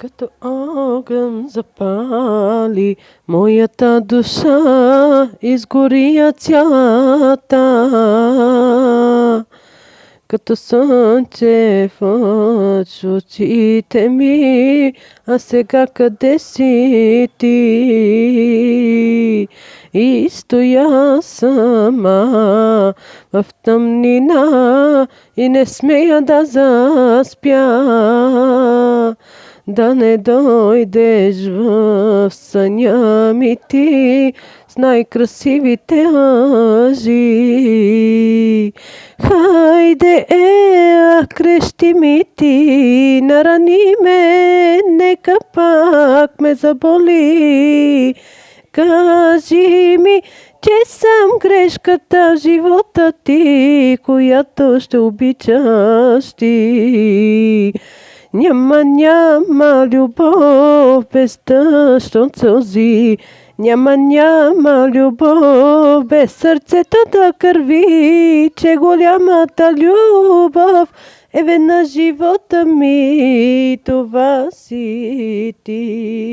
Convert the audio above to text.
Като огън запали моята душа, изгоря цялата. Като слънце в очите ми, а сега къде си ти? И стоя сама в тъмнина и не смея да заспя. Да не дойдеш в съня ми ти с най-красивите лъжи. Хайде, крещи ми ти, нарани ме, нека пак ме заболи. Кажи ми, че съм грешката в живота ти, която ще обичаш ти. Няма любов без дъжд от сълзи, няма любов без сърцето да кърви, че голямата любов е веднъж живота ми, това си ти.